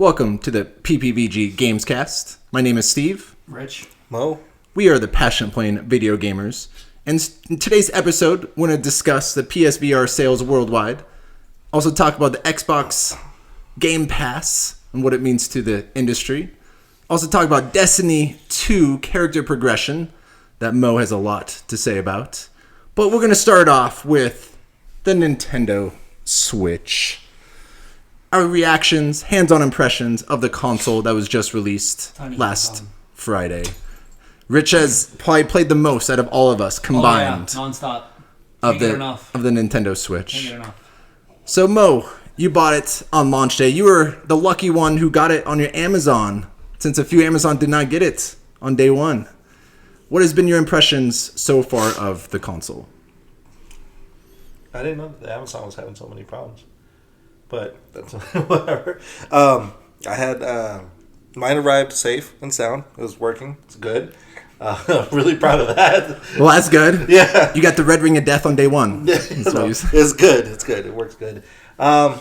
Welcome to the PPVG Gamescast. My name is Steve. Rich. Mo. We are the passionate playing video gamers. And in today's episode, we're going to discuss the PSVR sales worldwide. Also talk about the Xbox Game Pass and what it means to the industry. Also talk about Destiny 2 character progression that Mo has a lot to say about. But we're going to start off with the Nintendo Switch. Our reactions, hands-on impressions of the console that was just released last Friday. Rich has probably played the most out of all of us combined. Oh, yeah. Nonstop. Of the Nintendo Switch. So Mo, you bought it on launch day. You were the lucky one who got it on your Amazon, since a few Amazon did not get it on day one. What has been your impressions so far of the console? I didn't know that Amazon was having so many problems. But that's whatever. I had mine arrived safe and sound. It was working. It's good. I'm really proud of that. Well, that's good. Yeah. You got the red ring of death on day one. It's good. It's good. It works good. I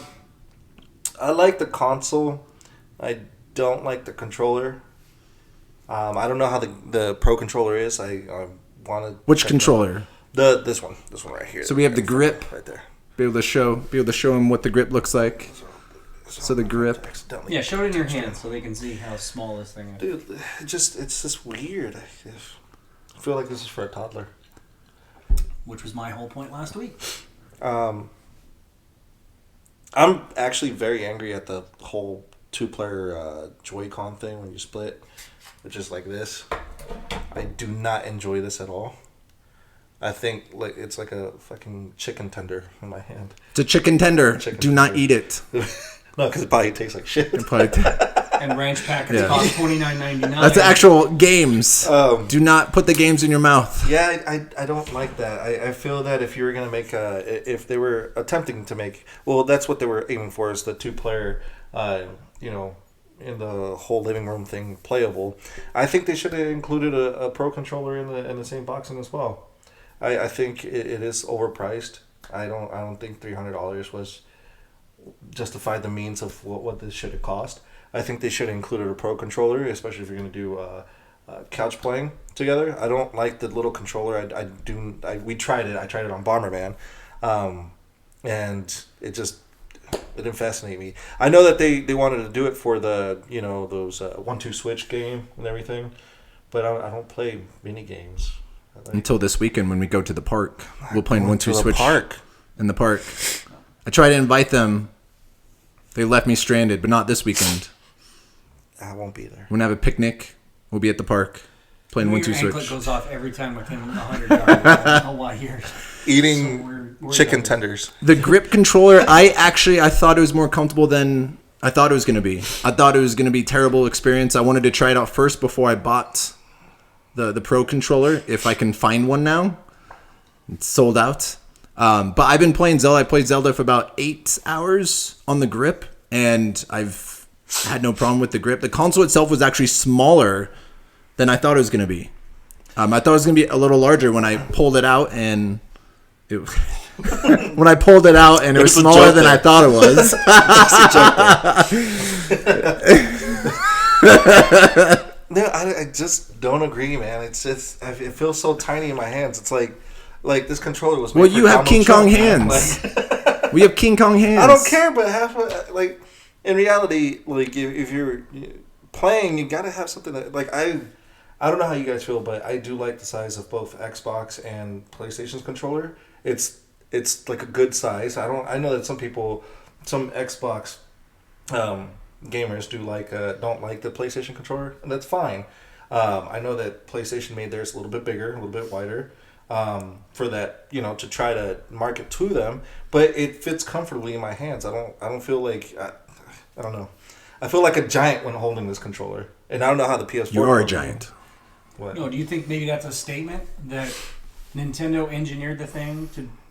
like the console. I don't like the controller. I don't know how the Pro controller is. I want to. Which controller? This one right here. So we have the grip right there. Be able to show him what the grip looks like. So the grip. Yeah, show it in your hand so they can see how small this thing is. Dude, it's just weird. I feel like this is for a toddler. Which was my whole point last week. I'm actually very angry at the whole two-player Joy-Con thing when you split. It's just like this. I do not enjoy this at all. I think it's like a fucking chicken tender in my hand. It's a chicken tender. Do not eat it. No, because it probably tastes like shit. And ranch packets cost $29.99. That's actual games. Do not put the games in your mouth. Yeah, I don't like that. I feel that if you were going to make if they were attempting to make, well, that's what they were aiming for, is the two-player, in the whole living room thing playable. I think they should have included a Pro controller in the same boxing as well. I think it is overpriced. I don't think $300 was justified the means of what this should have cost. I think they should have included a Pro controller, especially if you're going to do couch playing together. I don't like the little controller. We tried it. I tried it on Bomberman, and it didn't fascinate me. I know that they wanted to do it for the those 1-2 switch game and everything, but I don't play mini games. Until this weekend when we go to the park. We'll play 1-2 switch park. In the park. I tried to invite them. They left me stranded, but not this weekend. I won't be there. We're going to have a picnic. We'll be at the park playing 1-2 switch. Your anklet goes off every time within 100 yards. I don't know why you're eating chicken tenders. The grip controller, I thought it was more comfortable than I thought it was going to be. I thought it was going to be a terrible experience. I wanted to try it out first before I bought the Pro controller, if I can find one now. It's sold out. But I've been playing Zelda. I played Zelda for about 8 hours on the grip, and I've had no problem with the grip. The console itself was actually smaller than I thought it was going to be. I thought it was going to be a little larger when I pulled it out, and it was smaller than I thought it was. No, I just don't agree, man. It feels so tiny in my hands. It's like this controller was made for you have King Kong hands. We have King Kong hands. I don't care, but in reality, if you're playing, you gotta have something that I don't know how you guys feel, but I do like the size of both Xbox and PlayStation's controller. It's like a good size. I know that some Xbox gamers don't like the PlayStation controller, and that's fine. I know that PlayStation made theirs a little bit bigger, a little bit wider, for that, to try to market to them, but it fits comfortably in my hands. I don't feel like I don't know. I feel like a giant when holding this controller, and I don't know how the PS4. You are a giant. What? No, do you think maybe that's a statement that Nintendo engineered the thing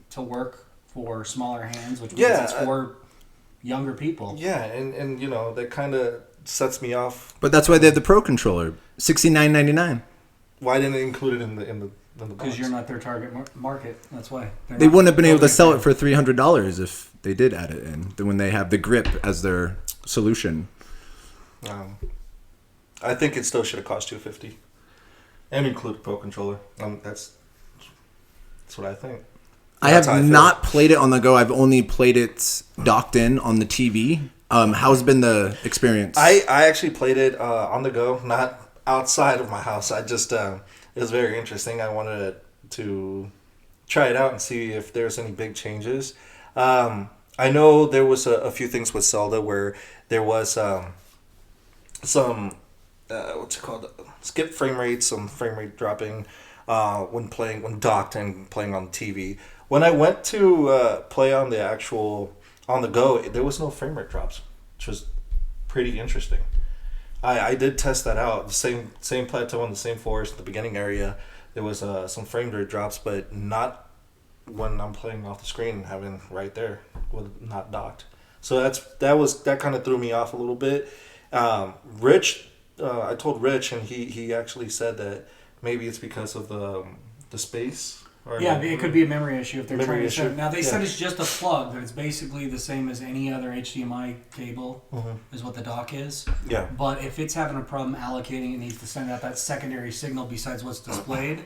to work for smaller hands, which means it's for younger people? Yeah, and that kind of sets me off. But that's why they have the Pro controller, $69.99. Why didn't they include it in the box? Because you're not their target market. That's why. They wouldn't have been able to sell it for $300 if they did add it in. When they have the grip as their solution. I think it still should have cost $250 and include a Pro controller. That's what I think. I have not played it on the go. I've only played it docked in on the TV. How's been the experience? I actually played it on the go, not outside of my house. I just it was very interesting. I wanted to try it out and see if there's any big changes. I know there was a few things with Zelda where there was some what's it called, skip frame rates, some frame rate dropping when docked and playing on the TV. When I went to play on the go, there was no frame rate drops, which was pretty interesting. I did test that out. The same plateau on the same forest, the beginning area, there was some frame rate drops, but not when I'm playing off the screen, having right there with not docked. So that kind of threw me off a little bit. Rich, I told Rich, and he actually said that maybe it's because of the space. It could be a memory issue if they're trying to set it. Now, they said Yeah. it's just a plug, that it's basically the same as any other HDMI cable, is what the dock is. Yeah. But if it's having a problem allocating, it needs to send out that secondary signal besides what's displayed.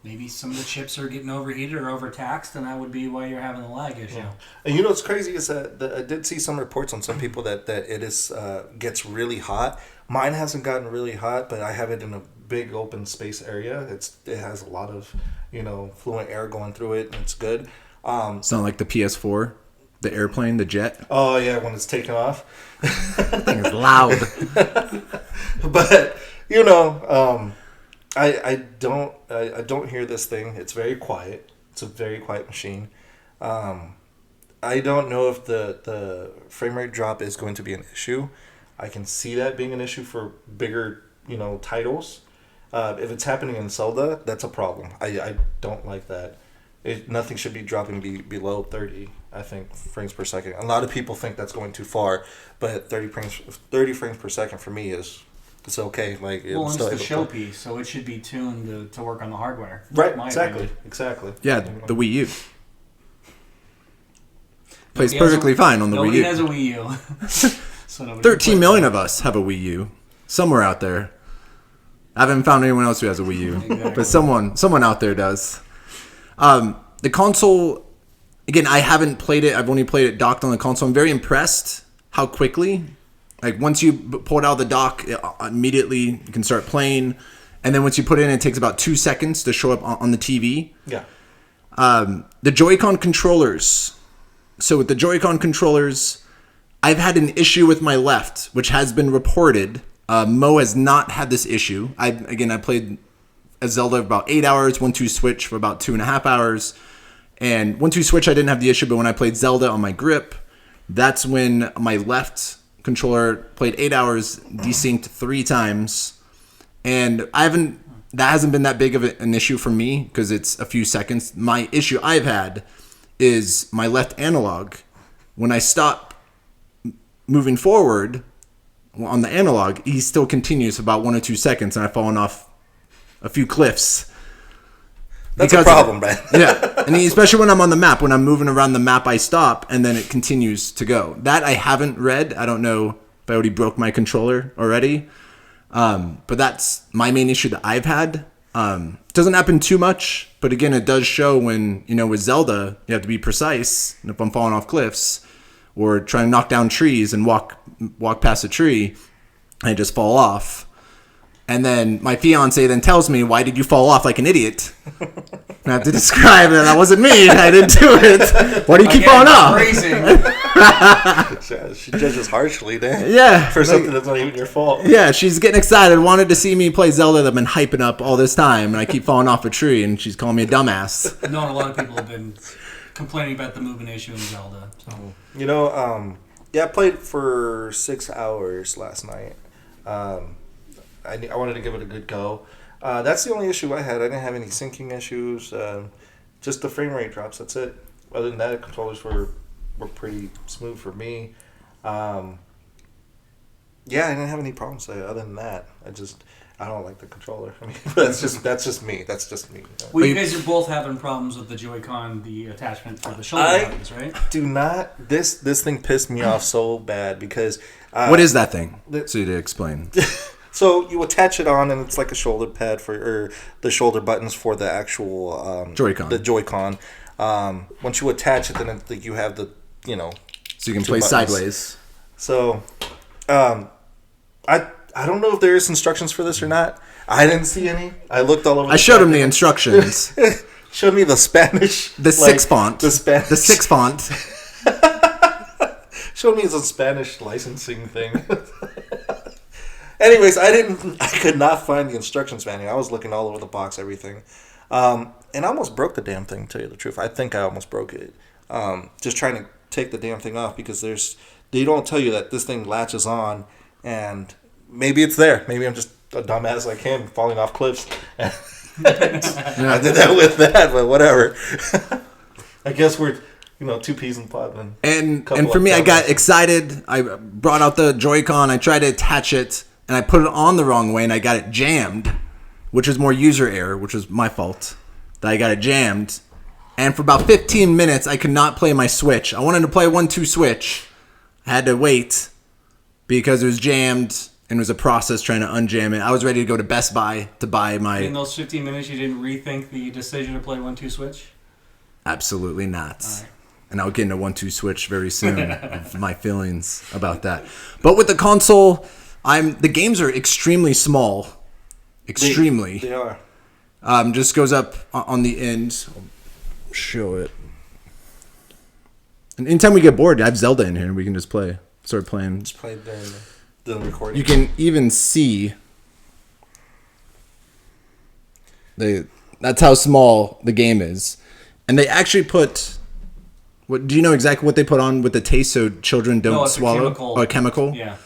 Maybe some of the chips are getting overheated or overtaxed, and that would be why you're having the lag issue. Yeah. And you know what's crazy is that I did see some reports on some people that it is gets really hot. Mine hasn't gotten really hot, but I have it in a big open space area. It has a lot of fluent air going through it, and it's good. Sound like the PS4, the airplane, the jet. Oh yeah, when it's taken off. That thing is loud. But I don't hear this thing. It's very quiet. It's a very quiet machine. I don't know if the frame rate drop is going to be an issue. I can see that being an issue for bigger, titles. If it's happening in Zelda, that's a problem. I don't like that. Nothing should be dropping below 30, I think, frames per second. A lot of people think that's going too far, but 30 frames per second for me is it's okay. Like, well, it's the showpiece, so it should be tuned to work on the hardware. Right, exactly. Yeah, the Wii U. Plays perfectly fine on the Wii U. Nobody has a Wii U. So 13 million of us have a Wii U. Somewhere out there. I haven't found anyone else who has a Wii U. Exactly. But someone out there does. The console, again, I haven't played it. I've only played it docked on the console. I'm very impressed how quickly, like once you pull it out of the dock, immediately you can start playing. And then once you put it in, it takes about 2 seconds to show up on the TV. Yeah. The Joy-Con controllers. So with the Joy-Con controllers, I've had an issue with my left, which has been reported. Mo has not had this issue. I played a Zelda about 8 hours, 1-2 Switch for about 2.5 hours. And 1-2 Switch, I didn't have the issue, but when I played Zelda on my grip, that's when my left controller played 8 hours, desynced 3 times. And that hasn't been that big of an issue for me because it's a few seconds. My issue I've had is my left analog. When I stop moving forward on the analog, he still continues for about 1 or 2 seconds, and I've fallen off a few cliffs. That's a problem, man. Yeah, and especially when I'm on the map, when I'm moving around the map, I stop, and then it continues to go. That I haven't read. I don't know if I already broke my controller already. But that's my main issue that I've had. Doesn't happen too much, but again, it does show when, with Zelda, you have to be precise. And if I'm falling off cliffs or trying to knock down trees and walk past a tree, I just fall off. And then my fiance then tells me, "Why did you fall off like an idiot?" And I have to describe that wasn't me. I didn't do it. Why do you keep falling off? She judges harshly then. Yeah. For something that's not even your fault. Yeah, she's getting excited, wanted to see me play Zelda that I've been hyping up all this time, and I keep falling off a tree, and she's calling me a dumbass. No, a lot of people have been complaining about the movement issue in Zelda. So. I played for 6 hours last night. I wanted to give it a good go. That's the only issue I had. I didn't have any syncing issues. Just the frame rate drops. That's it. Other than that, the controllers were pretty smooth for me. I didn't have any problems other than that. I don't like the controller. I mean, that's just me. That's just me. Well, you guys are both having problems with the Joy-Con, the attachment for the shoulder buttons, right? Do not. This thing pissed me off so bad because. What is that thing? So you to explain. So you attach it on, and it's like a shoulder pad or the shoulder buttons for the actual Joy-Con. The Joy-Con. Once you attach it, then you have the So you can 2 play buttons. sideways. So, I don't know if there's instructions for this or not. I didn't see any. I looked all over. I showed him the instructions. Showed me the Spanish. The 6 font. The Spanish. The 6 font. Showed me the Spanish licensing thing. Anyways, I could not find the instructions manual. I was looking all over the box, everything. And I almost broke the damn thing, to tell you the truth. I think I almost broke it. Just trying to take the damn thing off because they don't tell you that this thing latches on, and maybe it's there. Maybe I'm just a dumbass like him falling off cliffs. I did that with that, but whatever. I guess we're 2 peas in a pod. And for me, I got excited. I brought out the Joy-Con. I tried to attach it, and I put it on the wrong way, and I got it jammed, which is more user error, which was my fault. That I got it jammed. And for about 15 minutes, I could not play my Switch. I wanted to play 1-2 Switch. I had to wait because it was jammed, and it was a process trying to unjam it. I was ready to go to Best Buy to buy my... In those 15 minutes, you didn't rethink the decision to play 1-2 Switch? Absolutely not. All right. And I'll get into 1-2 Switch very soon of my feelings about that. But with the console, the games are extremely small. Extremely. They are. Just goes up on the end. I'll show it. And anytime we get bored, I have Zelda in here and we can just start playing. Just play the recording. You can even see that's how small the game is. And they actually put... do you know exactly what they put on with the taste so children don't swallow? A chemical. Oh, a chemical? Yeah.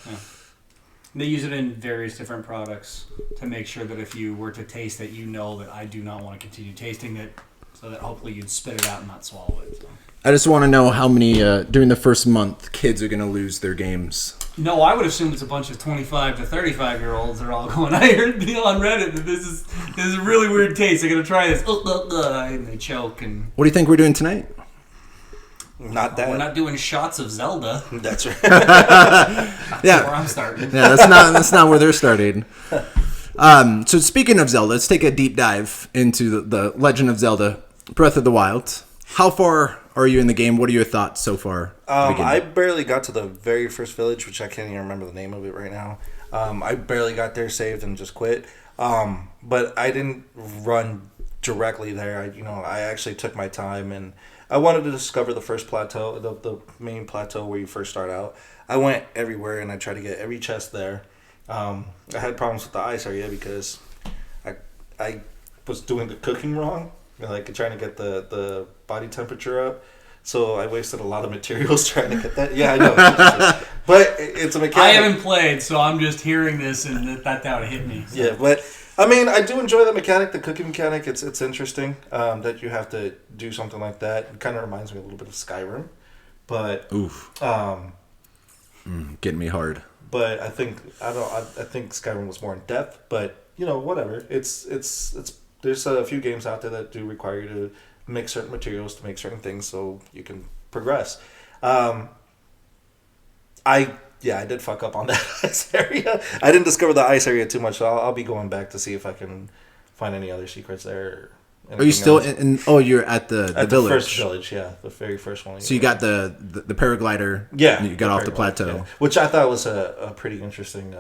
They use it in various different products to make sure that if you were to taste it, that I do not want to continue tasting it, so that hopefully you'd spit it out and not swallow it. So. I just want to know how many, during the first month, kids are going to lose their games. No, I would assume it's a bunch of 25 to 35-year-olds that are all going, I heard on Reddit that this is a really weird taste. I'm going to try this. And they choke. And What do you think we're doing tonight? Not that. We're not doing shots of Zelda. That's right. That's Yeah. where I'm starting. Yeah, that's not where they're starting. So speaking of Zelda, let's take a deep dive into the Legend of Zelda Breath of the Wild. How far are you in the game? What are your thoughts so far? I barely got to the very first village, which I can't even remember the name of it right now. I barely got there, saved, and just quit. But I didn't run directly there. I actually took my time, and I wanted to discover the first plateau, the main plateau where you first start out. I went everywhere, and I tried to get every chest there. I had problems with the ice area because I was doing the cooking wrong, like trying to get the body temperature up. So I wasted a lot of materials trying to get that. Yeah, I know. But it's a mechanic. I haven't played, so I'm just hearing this, and that would hit me. So. Yeah, but I mean, I do enjoy the mechanic, the cooking mechanic. It's interesting that you have to do something like that. It kind of reminds me a little bit of Skyrim, but Oof. Getting me hard. But I think Skyrim was more in depth. But whatever. It's there's a few games out there that do require you to mix certain materials to make certain things so you can progress. I did fuck up on that ice area. I didn't discover the ice area too much, so I'll be going back to see if I can find any other secrets there. Are you still in? Oh, you're at the village. The first village, yeah, the very first one. So you got the paraglider. Yeah, and you got off the plateau, yeah. Which I thought was a pretty interesting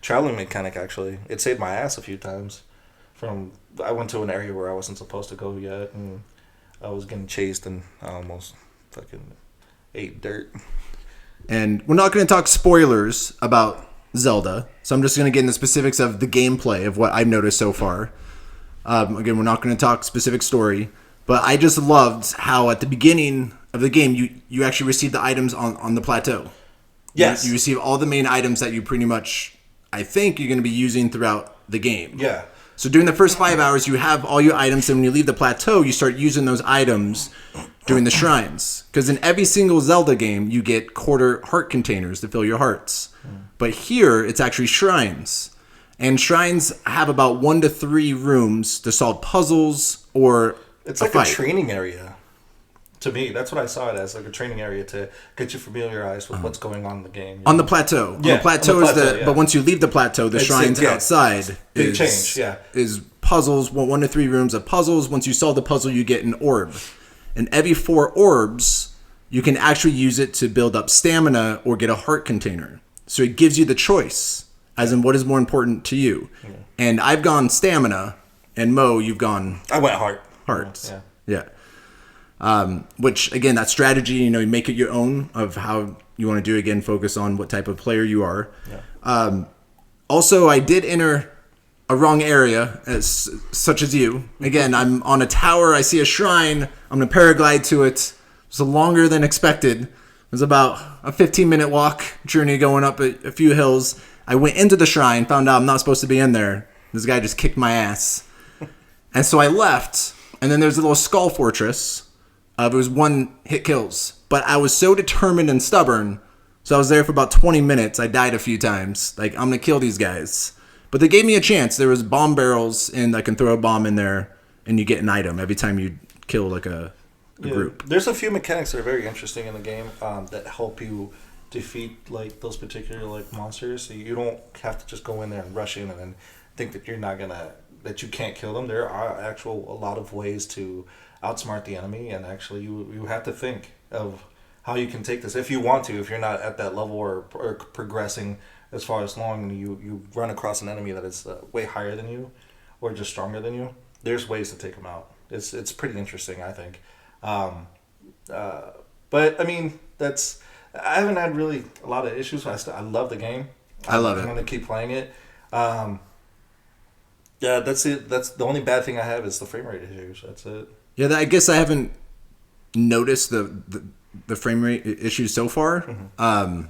traveling mechanic. Actually, it saved my ass a few times. I went to an area where I wasn't supposed to go yet, and I was getting chased, and I almost fucking ate dirt. And we're not going to talk spoilers about Zelda, so I'm just going to get into specifics of the gameplay of what I've noticed so far. Again, we're not going to talk specific story, but I just loved how at the beginning of the game, you actually receive the items on the plateau. Yes. You receive all the main items that you pretty much, I think, you're going to be using throughout the game. Yeah. So during the first 5 hours, you have all your items, and when you leave the plateau, you start using those items during the shrines. Because in every single Zelda game, you get quarter heart containers to fill your hearts. But here, it's actually shrines. And shrines have about 1 to 3 rooms to solve puzzles or It's a like fight. a training area. To me, that's what I saw it as, like a training area to get you familiarized with what's going on in the game. On the plateau. Yeah, On the plateau on the is plateau, yeah. But once you leave the plateau, the shrines outside Big change, yeah. is puzzles. 1 to 3 rooms of puzzles. Once you solve the puzzle, you get an orb. And every 4 orbs, you can actually use it to build up stamina or get a heart container. So it gives you the choice, as in what is more important to you. Yeah. And I've gone stamina, and Mo, you've gone... I went heart. Hearts. Yeah. Which, again, that strategy, you make it your own of how you want to do it. Again, focus on what type of player you are. Yeah. Also, I did enter a wrong area, such as you. Again, I'm on a tower. I see a shrine. I'm going to paraglide to it. It's longer than expected. It was about a 15-minute walk journey going up a few hills. I went into the shrine, found out I'm not supposed to be in there. This guy just kicked my ass. And so I left, and then there's a little skull fortress. It was 1-hit kills. But I was so determined and stubborn, so I was there for about 20 minutes. I died a few times. Like, I'm going to kill these guys. But they gave me a chance. There was bomb barrels, and I can throw a bomb in there, and you get an item every time you kill, like, a group. There's a few mechanics that are very interesting in the game that help you defeat, like, those particular, like, monsters. So you don't have to just go in there and rush in and then think that you're not going to... that you can't kill them. There are a lot of ways to outsmart the enemy, and actually you have to think of how you can take this if you want to. If you're not at that level or progressing as far as long, and you run across an enemy that is way higher than you or just stronger than you, there's ways to take them out. It's pretty interesting, I think. But I mean, I haven't had really a lot of issues. I love the game. I love it. I'm gonna keep playing it. Yeah, that's it. That's the only bad thing I have is the frame rate issues. That's it. Yeah, I guess I haven't noticed the frame rate issues so far. Mm-hmm.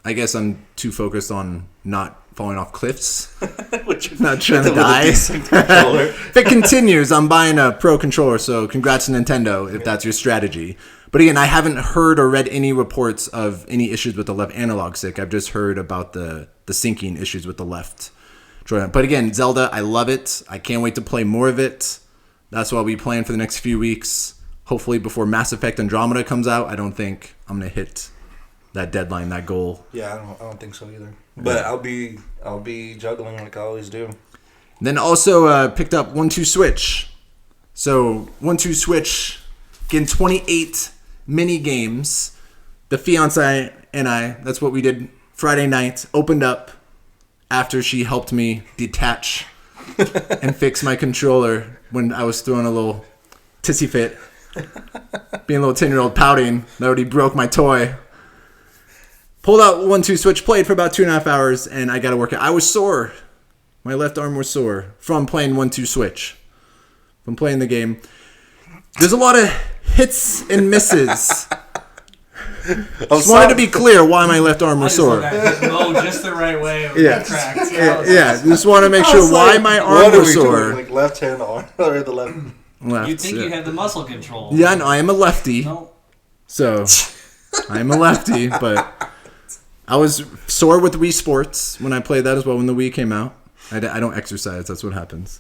I guess I'm too focused on not falling off cliffs, not trying to die. If it continues, I'm buying a pro controller. So congrats to Nintendo if that's your strategy. But again, I haven't heard or read any reports of any issues with the left analog stick. I've just heard about the syncing issues with the left. But again, Zelda, I love it. I can't wait to play more of it. That's what I'll be playing for the next few weeks. Hopefully before Mass Effect Andromeda comes out. I don't think I'm going to hit that deadline, that goal. Yeah, I don't think so either. But I'll be juggling like I always do. Then also picked up 1-2 Switch. So 1-2 Switch, getting 28 mini games. The fiance and I, that's what we did Friday night, opened up after she helped me detach and fix my controller when I was throwing a little tissy fit. Being a little 10-year-old pouting that already broke my toy. Pulled out 1-2 Switch, played for about 2.5 hours, and I got to work it. I was sore. My left arm was sore from playing 1-2 Switch. From playing the game. There's a lot of hits and misses. Just wanted to be clear why my left arm was sore. Just the right way. Yeah. Just want to make sure why my arm was sore. Like left hand arm or the left. You'd think you had the muscle control. Yeah, no, I am a lefty. No. So, I am a lefty, but I was sore with Wii Sports when I played that as well when the Wii came out. I don't exercise. That's what happens.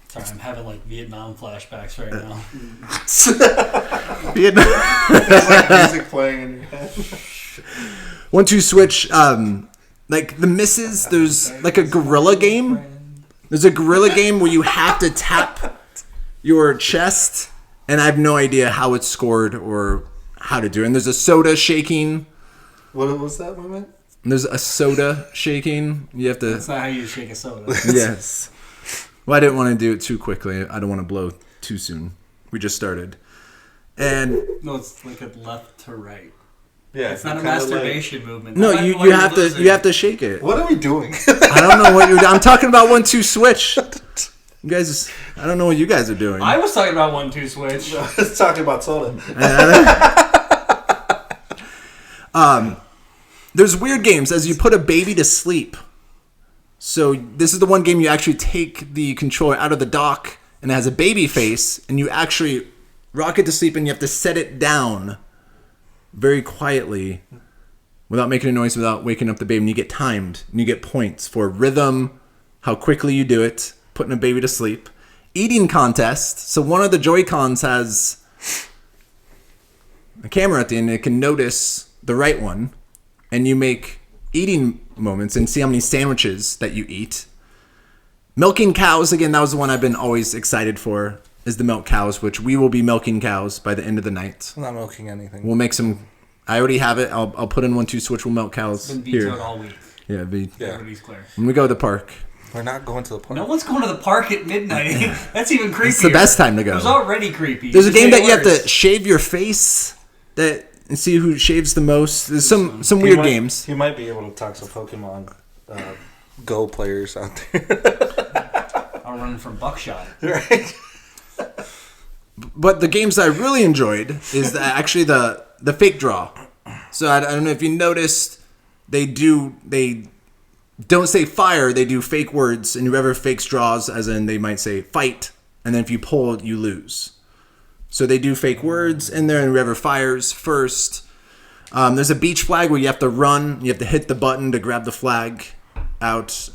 Sorry, I'm having like Vietnam flashbacks right now. Vietnam. There's like music playing in your head. 1-2 Switch, like the misses, there's like a gorilla game. There's a gorilla game where you have to tap your chest, and I have no idea how it's scored or how to do it. And there's a soda shaking. What was that moment? There's a soda shaking. You have to. That's not how you shake a soda. Yes. Well, I didn't want to do it too quickly. I don't want to blow too soon. We just started. And no, it's like a left to right. Yeah, it's not a masturbation movement. No, you have to shake it. What are we doing? I don't know what you're doing. I'm talking about 1-2 Switch. You guys, I don't know what you guys are doing. I was talking about 1-2 Switch. I was talking about soda. There's weird games as you put a baby to sleep. So this is the one game you actually take the controller out of the dock and it has a baby face and you actually rock it to sleep and you have to set it down very quietly without making a noise, without waking up the baby. And you get timed and you get points for rhythm, how quickly you do it, putting a baby to sleep. Eating contest. So one of the Joy-Cons has a camera at the end. And it can notice the right one. And you make eating moments and see how many sandwiches that you eat. Milking cows. Again, that was the one I've been always excited for. Is the milk cows, which we will be milking cows by the end of the night. I'm not milking anything. We'll make some. I already have it. I'll put in 1-2 switch. We'll milk cows It's been here. vetoed all week. Yeah, Everybody's clear. when we go to the park. We're not going to the park. No one's going to the park at midnight. That's even creepier. It's the best time to go. It was already creepy. There's a game that you have worse. to shave your face and see who shaves the most. There's some weird games. You might be able to talk some Pokemon Go players out there. I'll run from buckshot. Right. But the games that I really enjoyed is actually the fake draw. So I don't know if you noticed, they don't say fire, they do fake words, and whoever fakes draws, as in they might say fight, and then if you pull, you lose. So they do fake words in there, and whoever fires first. There's a beach flag where you have to run, you have to hit the button to grab the flag out.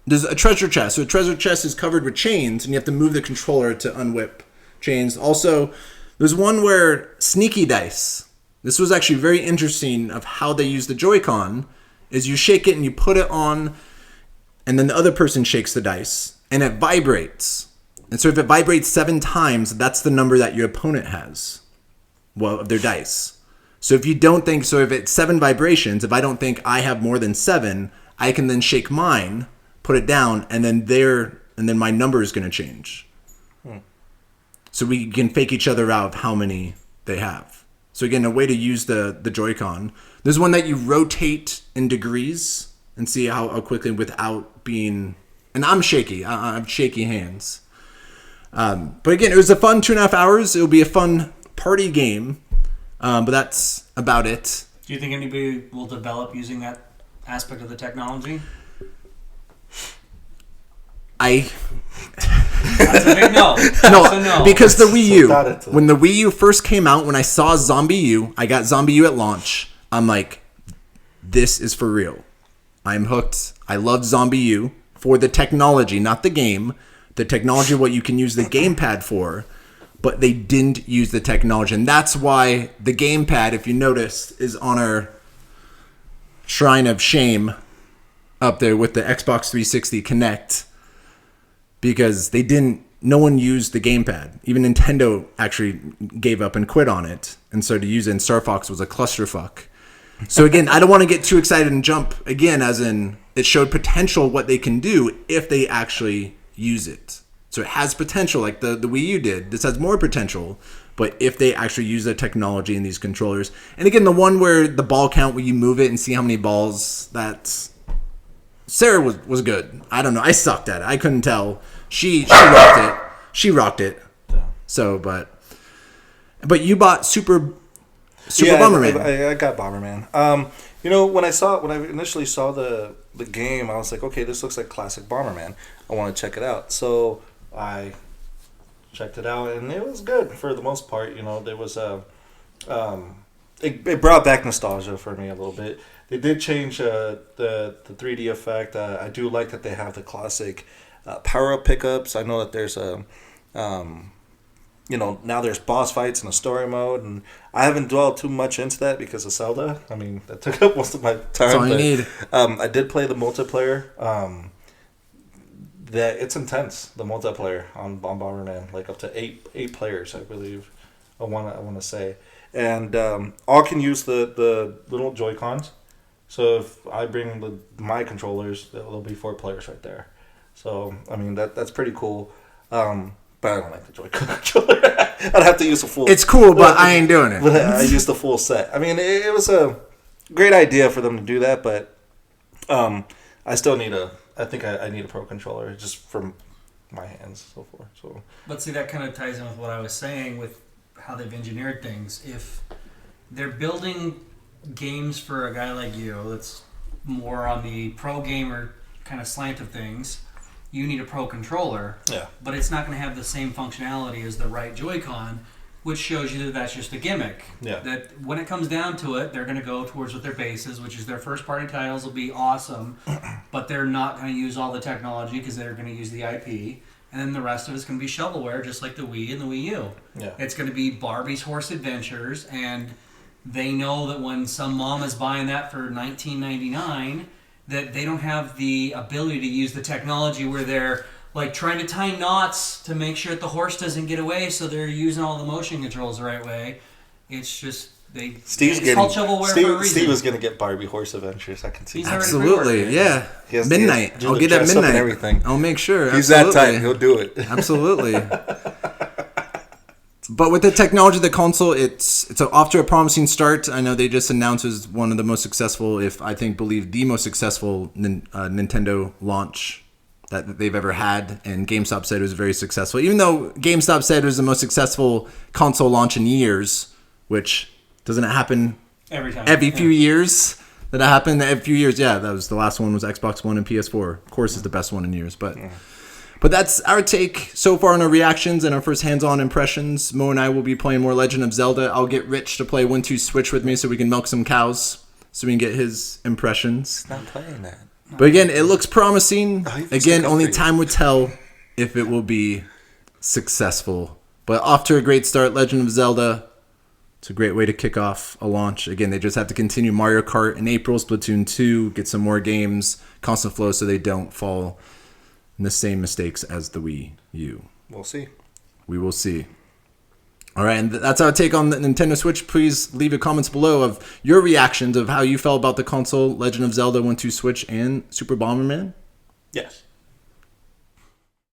There's a treasure chest. So a treasure chest is covered with chains, and you have to move the controller to unwhip chains. Also, there's one where sneaky dice. This was actually very interesting of how they use the Joy-Con. Is you shake it and you put it on, and then the other person shakes the dice, and it vibrates. And so if it vibrates 7 times, that's the number that your opponent has, of their dice. So if you don't think, so if it's 7 vibrations, if I don't think I have more than 7, I can then shake mine, put it down, and then my number is going to change. So we can fake each other out of how many they have. So again, a way to use the Joy-Con. There's one that you rotate in degrees and see how quickly without being... And I'm shaky. I have shaky hands. But again, it was a fun 2.5 hours. It'll be a fun party game. But that's about it. Do you think anybody will develop using that aspect of the technology? That's a big no. No, because the Wii U, So when the Wii U first came out, when I saw Zombie U, I got Zombie U at launch. I'm like, this is for real. I'm hooked. I love Zombie U for the technology, not the game. The technology, what you can use the gamepad for, but they didn't use the technology. And that's why the gamepad, if you noticed, is on our shrine of shame up there with the Xbox 360 Kinect. Because no one used the gamepad. Even Nintendo actually gave up and quit on it. And so to use it in Star Fox was a clusterfuck. So again, I don't want to get too excited and jump again, as in it showed potential what they can do if they actually use it. So it has potential like the Wii U did. This has more potential, but if they actually use the technology in these controllers. And again, the one where the ball count, where you move it and see how many balls, Sarah was good. I don't know. I sucked at it. I couldn't tell. She rocked it. She rocked it. So, but you bought Super Bomberman. I got Bomberman. When I initially saw the game, I was like, okay, this looks like classic Bomberman. I want to check it out. So I checked it out, and it was good for the most part. There was it brought back nostalgia for me a little bit. They did change the 3D effect. I do like that they have the classic power-up pickups. I know that there's now there's boss fights in a story mode, and I haven't dwelled too much into that because of Zelda. I mean, that took up most of my time. That's all you need. I did play the multiplayer. That it's intense. The multiplayer on Bomberman, like up to eight players, I believe. I want to say, and all can use the little Joy-Cons. So if I bring my controllers, there'll be 4 players right there. So I mean that's pretty cool. But I don't like the Joy-Con controller. I'd have to use a full. It's cool, but I ain't doing it. But I used the full set. I mean, it was a great idea for them to do that, but I still need I think I need a pro controller just from my hands and so forth. So. But see, that kind of ties in with what I was saying with how they've engineered things. If they're building games for a guy like you that's more on the pro gamer kind of slant of things, you need a pro controller. Yeah. But it's not going to have the same functionality as the right Joy-Con. which shows you that that's just a gimmick. Yeah. That when it comes down to it, they're going to go towards what their base is, which is their first-party titles will be awesome, but they're not going to use all the technology because they're going to use the IP. And then the rest of it's going to be shovelware, just like the Wii and the Wii U. Yeah. It's going to be Barbie's Horse Adventures, and they know that when some mom is buying that for $19.99, that they don't have the ability to use the technology where they're like trying to tie knots to make sure that the horse doesn't get away, so they're using all the motion controls the right way. It's just it's called shovelware for a reason. Steve was going to get Barbie Horse Adventures. I can see. He's already Absolutely, yeah. Midnight. I'll get at midnight. Everything. I'll make sure. He's that type. He'll do it. Absolutely. But with the technology of the console, it's off to a promising start. I know they just announced it was one of the most successful, if I believe the most successful Nintendo launch that they've ever had, and GameStop said it was very successful. Even though GameStop said it was the most successful console launch in years, which doesn't it happen every few years? That happened every few years. Yeah, that was the last one was Xbox One and PS4. Of course, it's the best one in years, but that's our take so far on our reactions and our first hands-on impressions. Mo and I will be playing more Legend of Zelda. I'll get Rich to play 1-2 Switch with me so we can milk some cows, so we can get his impressions. Not playing that. But again, it looks promising. Again, only time would tell if it will be successful. But off to a great start, Legend of Zelda. It's a great way to kick off a launch. Again, they just have to continue Mario Kart in April, Splatoon 2, get some more games, constant flow so they don't fall in the same mistakes as the Wii U. We'll see. We will see. All right, and that's our take on the Nintendo Switch. Please leave your comments below of your reactions of how you felt about the console, Legend of Zelda 1-2 Switch, and Super Bomberman. Yes.